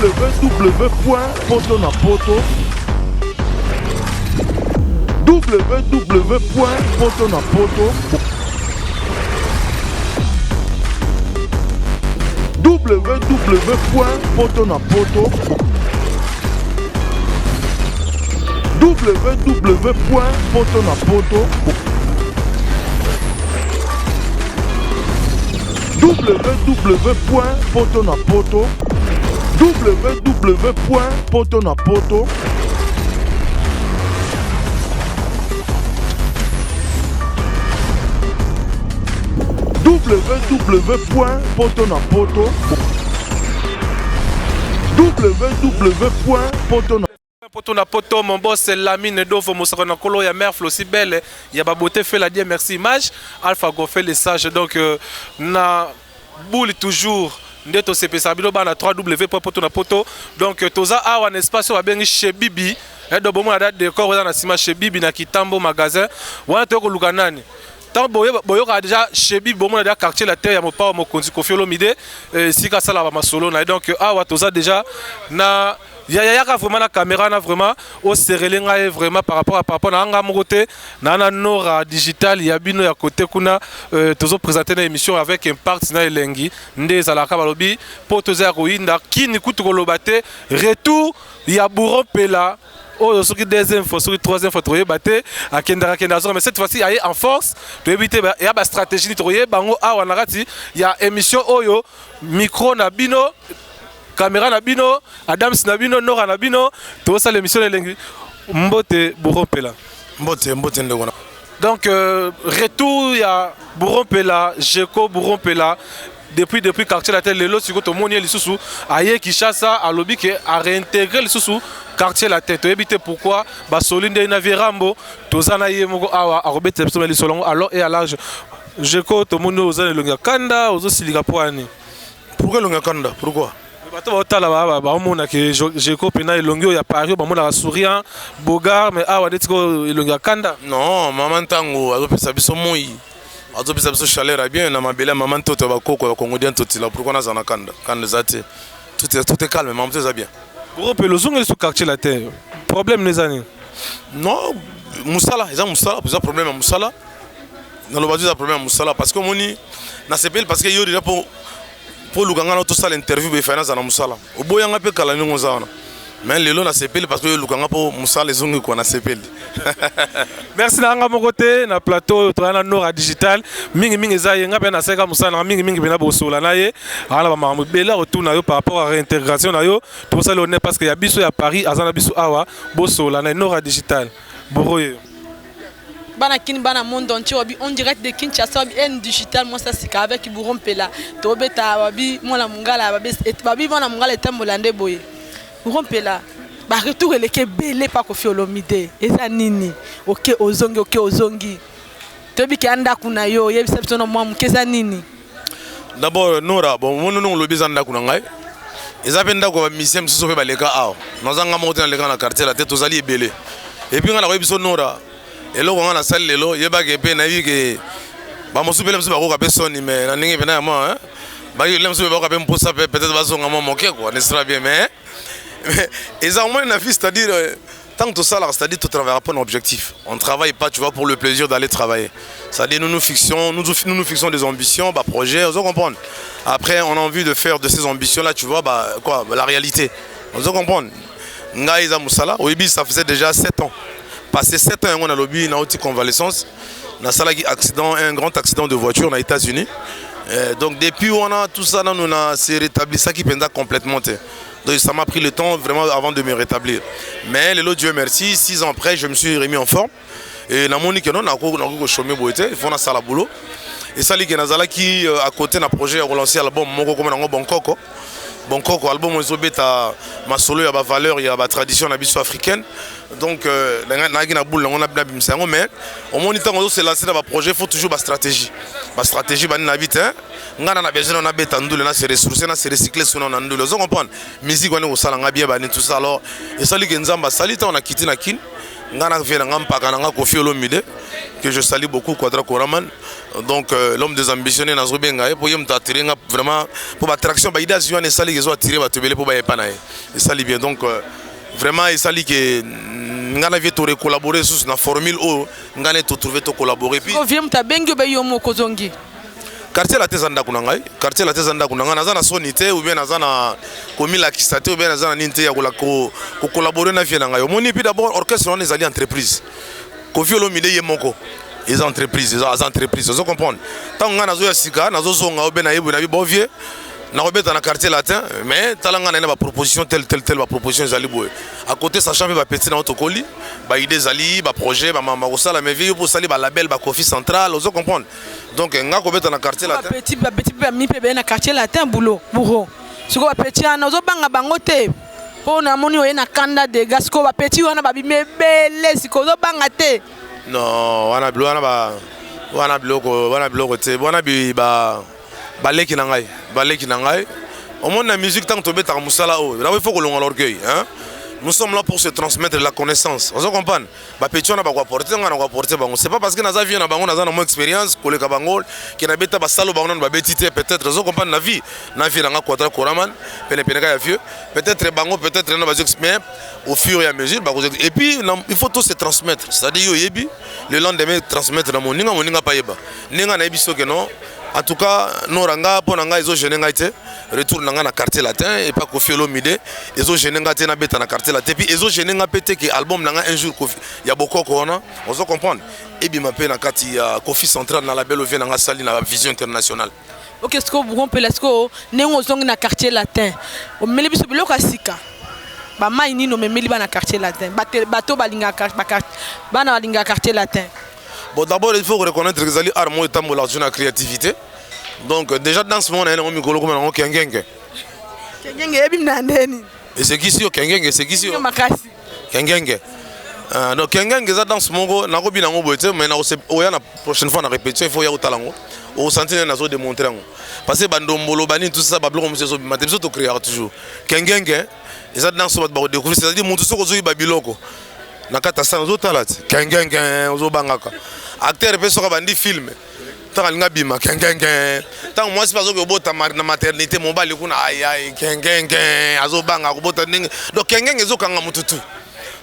www.potonapoto www.potonapoto www.potonapoto www.potonapoto www.potonapoto www.potonapoto www.potonapoto Potonapoto, mon boss c'est Lamine Dovo Moussakona Kolo, ya mère Flossi Belle, ya Baboté fait la dire merci image, Alpha Go fait les sages, donc na boule toujours. Ndeto CP Sabino Bana 3W.potonapoto. Donc toza awa un espace wa bengi chez Bibi. Do bomo na date de corps na sima chez Bibi na Kitambo magasin. Wana to ko lukanani. Tant boyo ka déjà chez Bibi bomo na da quartier la terre ya mo pa mo konzi Koffi Olomide sika sala ba masolo na donc awa toza déjà na ya vraiment la caméra na vraiment au serelenga vraiment par rapport à anga mokote na Nora digital ya bino ya côté kuna tozo présenter une émission avec impact na elengi nde za la kabalobi po toza roinda kini kutu kolobate retour ya Bourron Pela. Oh, ce qui deuxième fois, ce qui troisième fois, trouver batté à Kendara Kendazo, mais cette fois-ci, il y a en force de éviter, il y a une stratégie de trouver, bango, ah, on a il y a émission Oyo, micro Nabino, caméra Nabino, Adams Nabino, Nora Nabino, tout ça l'émission de Mbote Bourron Pela. Mbote Ndegona. Donc, retour, il y a Bourron Pela, Jeko Bourron Pela. Depuis quartier la tête le lot sur tout le monde les sous ailleurs qui chasse à lobby qui a réintégré les sous quartier la tête éviter pourquoi basoline de navirambo tozana yemoko awa a robert les solongo alors et à l'âge je ko to mundo ozana longa kanda ozo silika poani pourquoi longa kanda pourquoi bato otala ba omona que je ko pena elongio ya Paris ba mona souriant bogar mais awa detiko elonga kanda non maman tango azopesa biso moi azopesa biso chaleur bien na mabela maman toto ba koko ba congolien totila pourquoi na zana kanda kanda zate tout est calme maman tout ça bien Bourron Pela zonga sur quartier la terre problème les années non musala ils ont musala plusieurs problèmes à musala dans le bas du problème à musala parce que moni na sepel parce que yo déjà pour lukanga tout ça l'interview be finance na musala oboyanga pe kala ningo zana mais lelo na sepel parce que yo lukanga pour musala zongi ko na sepel. Merci na mon côté na plateau na Nora digital mingi zaye nga na seka musala mingi bena bosola na ye ala ba mamu bela retour na yo par rapport à réintégration na yo tout ça l'honneur parce que ya biso ya Paris azana biso awa bosola na Nora digital boroye bana kin bana monde entier on direct de Kinshasa en digital moi ça c'est avec Bourron Pela to beta babi moi la mungala babi bona mungala etambolande boye Bourron Pela ba retour ele ke belé pas Koffi Olomide eza nini OK ozongi to bi ke anda kuna yo yebisa biso no mwa mukeza nini d'abord Nora bon mon non lobi zanda kuna ngai eza penda ko ba misem so pe baleka aw nozanga moto na leka na quartier la tête ozali belé et puis ngana ko biso Nora eloko ngana sali lelo yeba ke pe na vi ke ba mosupele mso ba ko ka personne mais na ningi pena moi hein ba yo lemso ba ko ka pe mposa peut-être ba zonga mo moke quoi ne sera bien mais et ça au moins c'est-à-dire tant que tout ça c'est-à-dire tu travailles pas un objectif on travaille pas tu vois pour le plaisir d'aller travailler c'est-à-dire nous fixons des ambitions bah projets on comprendre après on a envie de faire de ces ambitions là tu vois bah quoi la réalité on comprendre ngaïza musala au Ibi ça faisait déjà 7 ans passé 7 ans on a lobby na haute convalescence na sala accident un grand accident de voiture aux États-Unis donc depuis on a tout ça nous on s'est rétabli ça qui pendant complètement. Donc ça m'a pris le temps vraiment avant de me rétablir. Mais le lot Dieu merci, 6 ans après, je me suis remis en forme. Et la monique non, on a chômé boité, il faut na sala boulot. Et ça qui nazala qui à côté d'un projet relancer l'album moko comme dans Bangkok. Bangkok album on beta ma solo ya ba valeur ya ba tradition na biso africaine. Donc na boule on a bien bimsango mais au moins temps on se lancer dans ba projet, faut toujours ba stratégie. Ba stratégie ba na vite hein. Ngana na besoin na beta ndule na se ressourcer na se recycler sur na ndule. Vous comprenez? Musique on est au sala ngabia ba tout ça alors et ça li nzamba salita on a quitté na kin ngana vie na mpaka na Koffi Olomide que je salue beaucoup Quadra Koraman. Donc l'homme des ambitionnés na zobenga pour yem t'attirer vraiment pour l'attraction ba idée sur ne sali que attirer ba tebele pour ba epana et sali bien donc vraiment il sali que ngana vie to collaborer sur na formule o ngana to trouver to collaborer puis vient ta bengi ba yo moko zongi quartier la tezanda kunangai quartier la tezanda kunanga nazana sonité ou bien nazana komi la kisate ou bien nazana ninte ya ko collaborer na vie na ngai moni puis d'abord orchestre on les alliés entreprise Koffi Olomide yemoko les entreprises vous comprenez tant ngana zo ya sika nazo zonga ou bien na yebu na bi bovie na robeta na quartier latin mais talanga na ba proposition telle ba proposition zali boy à côté sachant ba petit na otokoli ba idée zali ba projet ba mama kosala mais vie pour sali ba label ba Koffi Central vous comprenez donc nga ko beta na quartier latin ba petit mi pe na quartier latin boulot bourreau siko ba petit na zo banga bango te po na moni o na kanda de gasco ba petit wana ba bi mebele siko zo banga te non wana biloko te wana bi ba baleki na ngai au monde la musique tant que tu beta musala o là il faut que l'on l'orgueil hein. Nous sommes là pour se transmettre la connaissance. Vous comprenez? Ba petit on a pas porter on a porter bango. C'est pas parce que naza vie na bango naza na mon expérience que le kabangol qui na beta ba salo bango na ba betité peut-être vous comprenez la vie na Quadra Koraman pene ya vieux peut-être bango peut-être na ba mais au fur et à mesure et puis il faut tout se transmettre. C'est-à-dire yo yebi le lendemain transmettre na moninga pa yeba. Ninga na yebiso que non. En tout cas, nous ranga pour nanga iso jeune ngaite retour nanga na quartier latin et pas Koffi Olomide iso jeune ngate na beta na quartier latin puis iso jeune ngapete que album nanga un jour Koffi ya beaucoup kona on se comprendre et bien ma pe na kati ya Koffi Central na label ovie nanga sali na vision internationale. OK est-ce que vous rompez l'esco nengo zongi na quartier latin o meli biso biloko asika ba mai nino memeli ba na quartier latin bato balinga quartier latin. Bon, d'abord, il faut reconnaître que les armes sont dans la créativité. Donc, déjà dans ce monde, on a mis le Kengenge. Et c'est qui c'est Kengenge? C'est qui c'est Kengenge. Donc, Kengenge, dans ce monde, on a mis mais la prochaine fois, on a répété, il faut y aller au talent. Au sentinelle, on a démontré. Parce que Bandombolo, Bani, tout ça, Bablo, c'est tout créé toujours. Kengenge, ils ont dans ce monde, c'est-à-dire que tout ce Babiloko. Nakata sana zo talati kengenge zo bangaka acteur pe soka bandi film tanga linga bima kengenge tanga mwasi bazo ko bota na maternité mobali kuna ay kengenge azo banga ko bota ndenge donc kengenge zo kanga mututu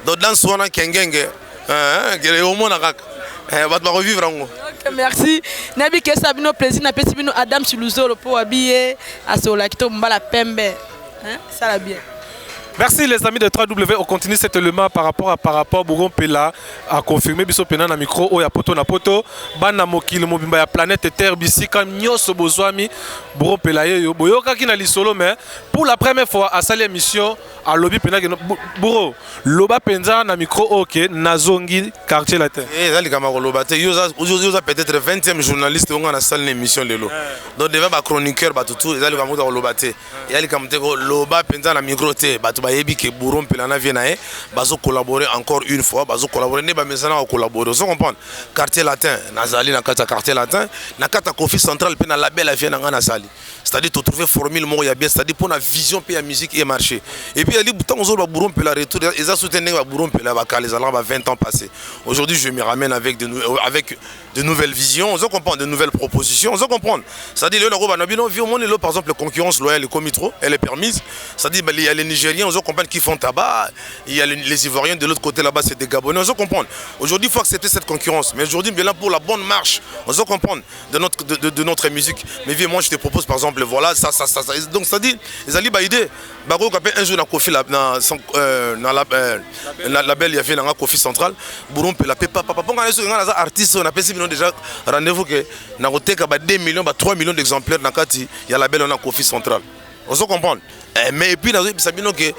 donc dans sona kengenge gere o mona kaka bat ba revivre ngo. OK merci nabi ke sabino plaisir na pesi bino Adam Suluzolo po habiller asola kito mbala pembe ça la bien. Merci les amis de 3W, on continue cet élément par rapport Bourron Pela à confirmer biso pena na micro o ya poto na poto bana mokili mobimba ya planète Terre bisi kam nyoso bozwami Bourron Pela yo boyoka ki na lisolo mais pour la première fois à cette émission à lobby pena Bourro loba penza na micro OK nazongi quartier latin. Zali kama ko loba te yo za peut-être 20e journaliste on a salle l'émission lelo. Donc devant ba chroniqueur ba tutu zali kama ko loba te. Yali kama te ko loba penza na micro te ba bayebi que Bourron Pela na vie nae bazo collaborer encore une fois bazo collaborer ne ba mesana collaborer vous comprenez quartier latin nazali na kata quartier latin na kata Koffi Central pe na label vie na ngana sali c'est-à-dire tu trouver formule mo ya bien c'est-à-dire pour la vision pe ya musique et marché et puis ali bouton zo ba Bourron Pela retour ils a soutenir ba Bourron Pela ba les allant ba 20 ans passés aujourd'hui je me ramène avec de nouvelles visions vous comprenez de nouvelles propositions vous comprenez c'est-à-dire le roba nabino vie au monde par exemple concurrence loyale et comitro elle est permise c'est-à-dire il y a les Nigériens on comprend qui font tabac, il y a les Ivoiriens de l'autre côté là-bas, c'est des Gabonais, on comprend. Aujourd'hui, il faut accepter cette concurrence. Mais aujourd'hui, bien là pour la bonne marche, on se comprend de notre musique. Mais viens, moi je te propose par exemple, voilà, ça. Donc ça dit, les Ali Baïdé, Baro Kapé un jour dans Koffi la label, il y avait dans Koffi Central, Bourron Pela, papa, on a des artistes, on a passé déjà rendez-vous que dans le 2 millions, 3 millions d'exemplaires dans Kati, il y a la label dans Koffi Central. On se comprend. Mais et puis dans Sabino que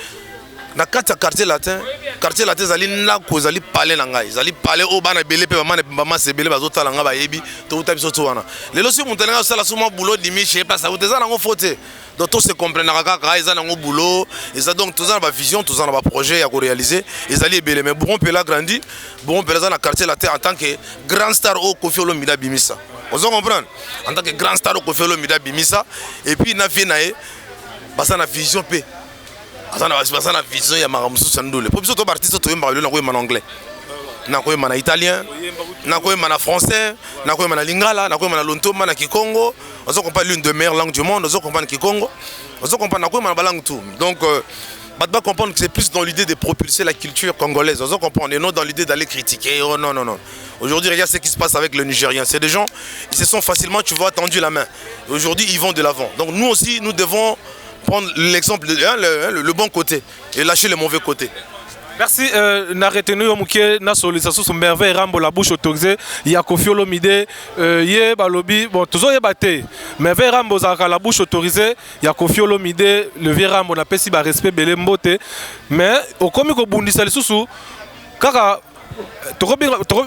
na kati quartier latin zali na ko zali parler na ngai zali parler o bana belé pe mama se belé bazo tala nga ba yebi to uta biso to wana lelo si muntana nga sala suma boulot dimi chez pas ça uteza nango faute donc tout se comprendre kaka eza nango boulot et ça donc tous en ba vision tous en ba projet ya ko réaliser et zali belé mais Bourron Pela grandi Bourron Pela na quartier latin en tant que grand star au Koffi Olomide bimisa on comprend en tant que grand star au Koffi Olomide bimisa et puis na vie nae basa na vision pe Asana vision ya maramusu sandule. Pour biso to artiste to yemba en anglais. nakoyemba na italien, nakoyemba na français, nakoyemba na lingala, nakoyemba na lontoma na kikongo. Ozo comprendre l'une des meilleures langues du monde, ozo comprendre kikongo. Ozo comprendre nakoyemba na balangue tout. Donc Batba comprendre que c'est plus dans l'idée de propulser la culture congolaise. Ozo comprendre et non dans l'idée d'aller critiquer. Oh non non non. Aujourd'hui, regarde ce qui se passe avec le Nigérien. C'est des gens, ils se sont facilement, tu vois, tendu la main. Aujourd'hui, ils vont de l'avant. Donc nous aussi, nous devons prendre l'exemple, le bon côté et lâcher le mauvais côté. Merci. Na retenu yo muke na solisation sur merveille rambo la bouche autorisée ya Koffi Olomide ye balobi bon toujours ye baté merveille rambo za la bouche autorisée ya Koffi Olomide le vieux rambo na pesi ba respect belé mbote mais okomi ko bundisa lisusu kaka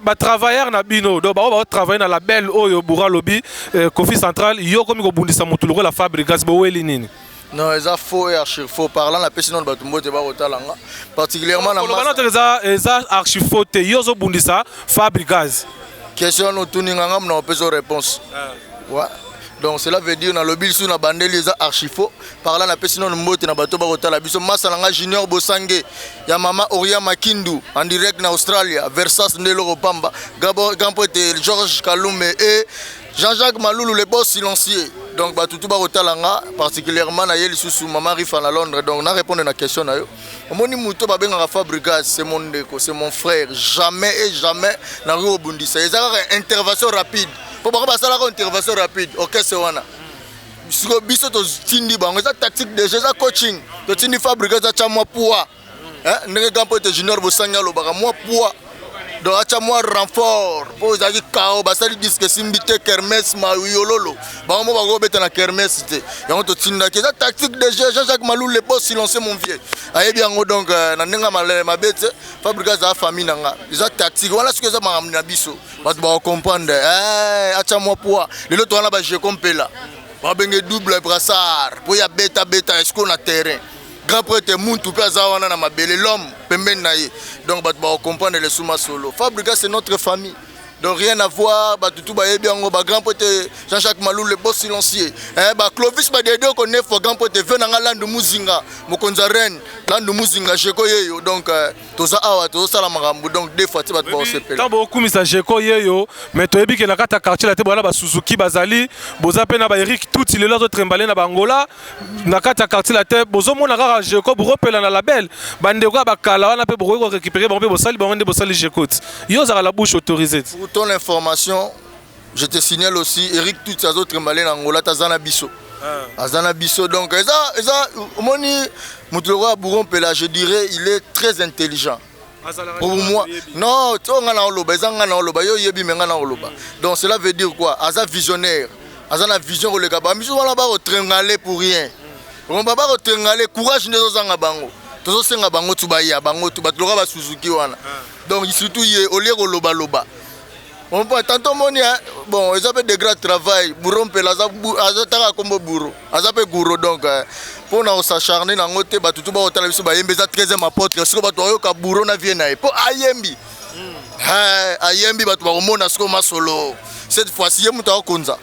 ba travailleur na bino do ba travailler na la belle oyo bura lobi Koffi Central yo komi ko bundisa mutuluko la fabrication bo weli nini. Non, c'est faux et archi faux. Parlant la personne de Batumbo, c'est pas autant langa. Particulièrement dans les archi faux, te yozo bundisa fabricaz. Question nous tourner ngam na opération réponse. Ouais. Donc cela veut dire dans le bill sur la bande les archi faux. Parlant la personne de Mbote na bato ba otala biso massa langa Junior Bosange ya mama Oria Makindu en direct na Australia Versas Ndelo Pamba grand poète Georges Kalume et Jean-Jacques Maloulou le boss silencieux. Donc tout ba otalanga particulièrement na yeli susu mama Rifa na Londres. Donc na répondre à la question na yo. Omoni muto ba benga Fabrigas c'est mon ndeko, c'est mon frère. Jamais et jamais na ro bundisa. Ezaka intervention rapide. Pour ba sala ko intervention rapide. OK c'est wana. Siko biso to tindi bango za tactique de jeu za coaching. To tindi Fabrigas za chamwa poids. Hein, ndenge gampo te Junior Bosanya lo baka moi poids. Donc acha moi renfort pour zaki kao basali disque simbité kermesse ma yololo ba mo ba go beta na kermesse te yango to tinda ke za tactique de jeu Jean-Jacques Malou le boss silencé mon vieux aye bien donc na nenga ma bête Fabrica za famille nanga za tactique wala ce que za na biso ba ba comprendre acha moi poids le lot wana ba je compela ba benge double brassard pour ya beta est-ce qu'on a terrain grand prêtre Muntu pe azawana na mabele l'homme pembeni na ye donc ba comprendre les souma solo Fabrica c'est notre famille donc rien à voir ba tout ba yebi ngo ba grand prêtre Jean-Jacques Malou le boss silencieux ba Clovis ba dedo ko neuf grand prêtre venanga landu muzinga mokonza reine landu muzinga jeko yeyo donc toza awa toza sala makambo donc deux fois ba ba sepela tambo kumisa jeko yeyo mais to yebi ke na kata quartier la te bona ba Suzuki bazali boza pe na ba Eric tout les autres trembalé na bangola na kata quartier la te bozo mona kaka jeko bo repela na label bandeko ba kala wana pe bo récupérer bon pe bo sali ba bo sali jeko yo za la bouche autorisée. Ton information, je te signale aussi, Eric, toutes ces autres malais en Angola, Azana Bisso. Azana Bisso, donc, je dirais, il est très intelligent. Pour moi, non, donc cela veut dire quoi? Azana visionnaire, Azana vision, le gaba, mais on va pas retringaler pour rien. On va pas retringaler, courage ne nous en bango. Tous ces bango tu baya, bango tu bat, le Suzuki wana. Donc surtout, il est au lieu de loba. On peut tantôt bon, ils ont des grands travail, bourron pe la azataka comme bourreau, azapé gourou donc pour nous s'acharner dans côté ba tout ba hôtel biso ba yembe za 13e apôtre, ce ba to yoka bourreau na viena et pour ayembi. Ayembi ba to ba mona sko masolo. Cette fois-ci yemu ta konza.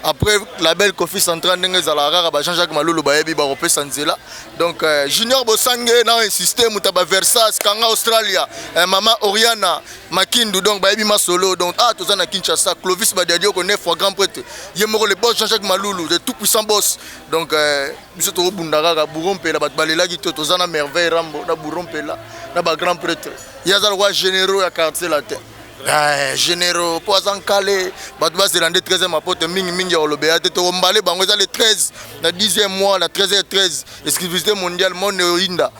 Après la belle Koffi Central ndenge zalara ba Jean-Jacques Malulu ba yebi ba repé sanzela. Donc Junior Bosange na insisté mutaba Versas kanga Australia, mama Oriana Makindu donc ba yebi masolo donc tozana Kinshasa Clovis Badiadio ko 9 fois grand prêtre. Yemoko le boss Jean-Jacques Malulu le tout puissant boss. Donc biso to bundaka bourompe la balela ki tozana merveille rambo na bourompe la na ba grand prêtre. Yazal roi généraux ya quartier la terre. Généraux pour Azankale, Batba se rendait 13e apôtre Mingi ya Olobea, te Ombale bango za le 13, la 10e mois, la 13h13, exclusivité mondiale monde Inda.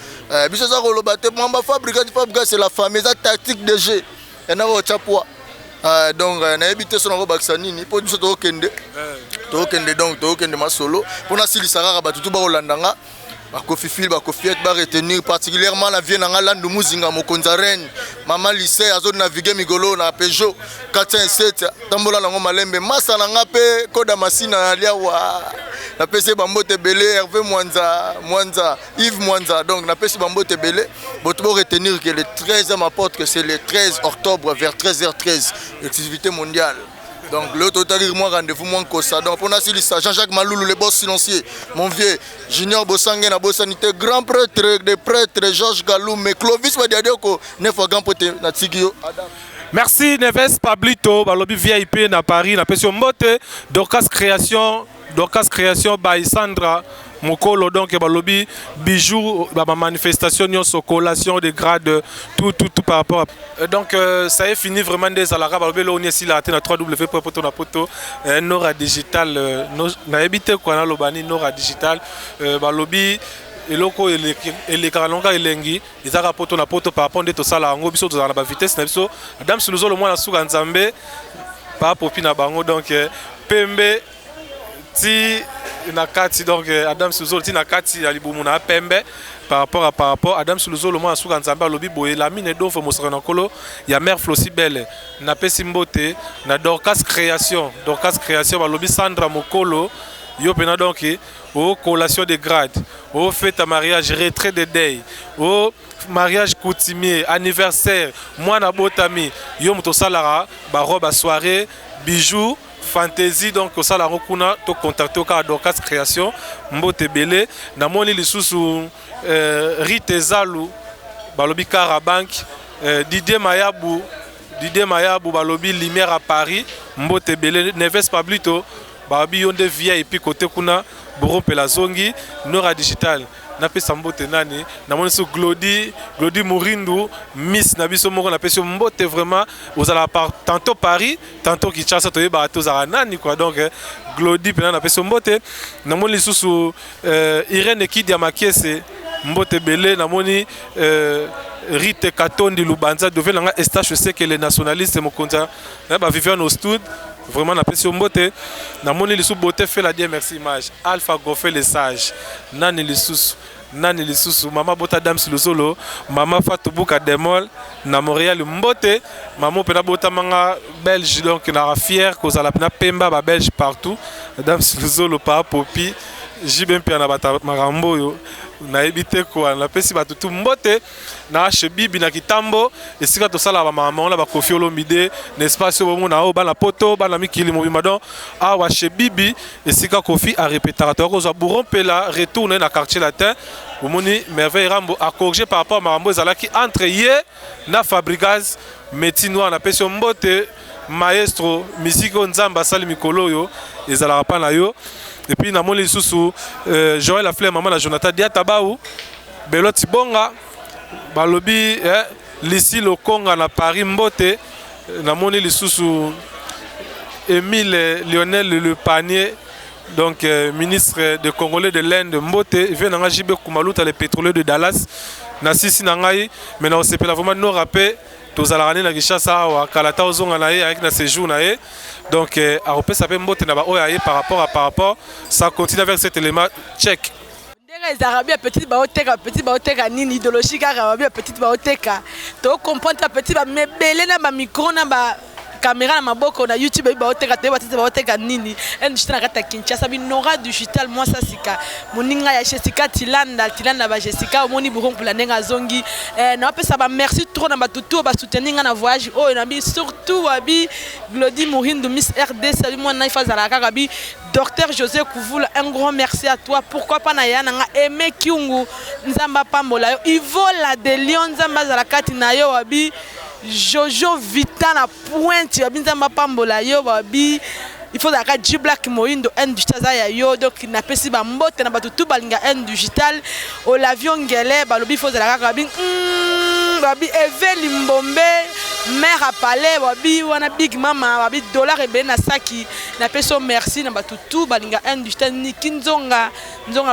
Biso za Oloba te mamba Fabrica c'est la famille, ça tactique de jeu. Et na o chapwa. Donc na ebité son baksanini pour biso to kende. To kende donc to kende masolo. Pour na sili sarara batutu ba Holandanga. Koffi Fil ba Koffi ba retenir particulièrement la vie na landu muzinga mokonza reine maman lycée azo naviguer migolo na Peugeot 407 tambola nango malembe masa na ngape koda masina alia wa na PC bambote belé Hervé Mwanza Yves Mwanza donc na PC bambote belé boto retenir que le 13e apôtre que c'est le 13 octobre vers 13h13 activité mondiale. Donc le total moi rendez-vous moi Kosa. Donc pour Nasili ça Jean-Jacques Maloulou le boss silencieux. Mon vieux Junior Bosangue na Bossanité grand prêtre des prêtres Georges Galou mais Clovis Badiadeko ne faut grand pote na Tigio Adam. Merci Neves Pablito, balobi VIP na Paris, na Pession Mbote, Dorcas Création by Sandra Mokolo, donc balobi bijoux, ma manifestation, collation de grades, tout par rapport à... Donc ça est fini vraiment des alara, balobi là on est ici là, na 3W.poto, Nora Digital, na habité quoi na lobani Nora Digital, balobi eloko elekaka longa elengi ezaka poto na poto par rapport nde tosala yango biso tozala na bavitesse na biso Adam Siluzolo mwana suka nzambe pa popi na bango donc pembe ti na kati donc Adam Siluzolo ti na kati ya libumu na pembe par rapport Adam Siluzolo mwana suka nzambe alobi boye la mine d'offre mosaka na kolo ya mère Flossi Belle na pesi mbote na Dorcas Création balobi Sandra Mokolo yo pena donc au collation de grade, au fête à mariage, retrait de deuil, au mariage coutumier, anniversaire, moi na botami, yo muto salara, ba robe à soirée, bijoux, fantaisie donc au salara kuna to contacter au Dorcas Création, mbote belé, na moni lisusu Rite Zalu, balobi Carabank, Didier Mayabou balobi Lumière à Paris, mbote belé, Neves Pablito. Babi yonde via et puis côté kuna borom pelazongi Nora Digital na pesa mbote nani na moni so Glody Mourindu Miss na biso moko na pesa mbote vraiment aux ala par tantôt Paris tantôt Kinshasa to yeba to za nani quoi donc Glody pena na pesa mbote na moni susu Irene Kidia Makiese mbote belé na moni Rite Katondi Lubanza devait langa estache c'est que les nationalistes mokonza ba Viviane au studio vraiment na pesi mbote na moni lisu bote fait la Dieu merci image Alpha Gofé le sage nani lisusu mama bota Dame Siluzolo mama Fatou Bouka Demol na Montréal mbote mama pena bota manga belge donc na fier ko zala pena pemba ba belge partout Dame Siluzolo pa popi jibem pia na bata marambo yo na ebite quoi na pesi batutu mbote na chebibi na kitambo esika to sala ba mama na ba Kofi Olomide n'espace au na o ba na poto ba na mikili mobima donc awa chebibi esika Kofi a répétateur ko za burompela retourner na quartier latin omoni merveille rambo a corriger par rapport à marambo ezalaki entre ye na Fabrigaz Metinoir na pesi mbote maestro musique nzamba sali mikolo yo ezala pa na yo. Et puis na moni lisusu Joël la flemme maman na Jonathan Diatabaou Beloti Bonga balobi Lissi Lokonga na Paris mbote na moni lisusu Émile Lionel Le Panier donc ministre de Congolais de l'Inde mbote vient na Jibe Kumaluta le pétrolier de Dallas na sisi na ngai mais na osepela vraiment no rappel tozala na Kinshasa wa kalata ozonga na ye avec na séjour na ye. Donc, à repérer ça peut monter par rapport, ça continue avec cet élément check. Les Arabiens petit baoteka nini idéologique Arabie petit baoteka to comprendre petit ba mebele na ba micro na ba caméra na maboko na YouTube baoteka te baoteka nini industrie na kata Kinshasa bi Nora Digital moi ça sika moninga ya Jessica Tilanda ba Jessica moni buron pour la nenga zongi na pesa ba merci trop na batutu ba soutenir na voyage oh na bi surtout abi Glody Mourindu Miss RD salut moi na ifazala kaka bi Docteur José Kouvoula, un grand merci à toi. Pourquoi pas Nayana Aimé Kyungu Nzamba Pambola Ivo la de Lyon Nzamba Zalakati Nayo Wabi Jojo Vita na pointe Wabi Nzamba Pambola yo Wabi il faut d'ailleurs du Black Moindo un digital yo donc n'a pas si bambote na batutu balinga un digital au l'avion ngele balobi faut d'ailleurs Wabi Wabi Eveli Mbombe mère à palais wabi wana big mama wabi dollar et ben saki na peso merci na batutu balinga industrie niki nzonga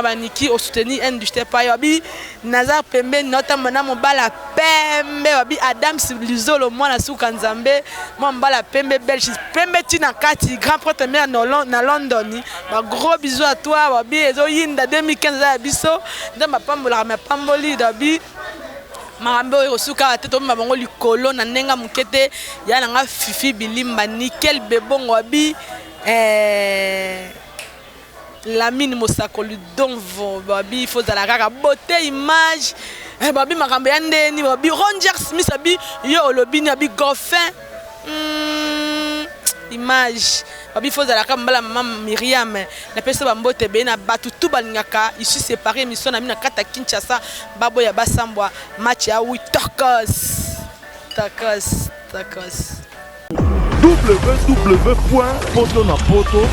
baniki au soutenir industrie pa wabi nazar pembe nota mona mobala pembe wabi Adam Siluzolo mwana suka nzambe mbala pembe belge pembe tina kati grand prêtre mère na London ba gros bisous à toi wabi ezo yinda 2015 ya biso ndamba pambola ma pamboli wabi Marambo Rosuka a tête mabango likolo na nenga mukete ya nanga fifi bilimba nickel bebongo wabi la mine mosako lu donvo wabi faut la kaka beauté image wabi makambo ya ndeni wabi Roger Smith wabi yo lobini wabi Goffin image babi fozalaka mbala mama Myriam na pesa bambote be na batu tu balingaka ici séparé émission na mina kata Kinshasa baboya basambwa match ya 8 takos www.potonapoto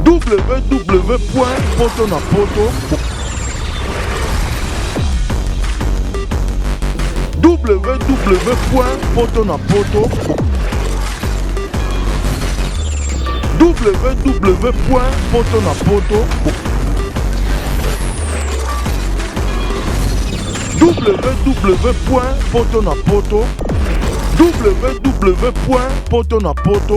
www.potonapoto www.potonapoto www.potonapoto www.potonapoto www.potonapoto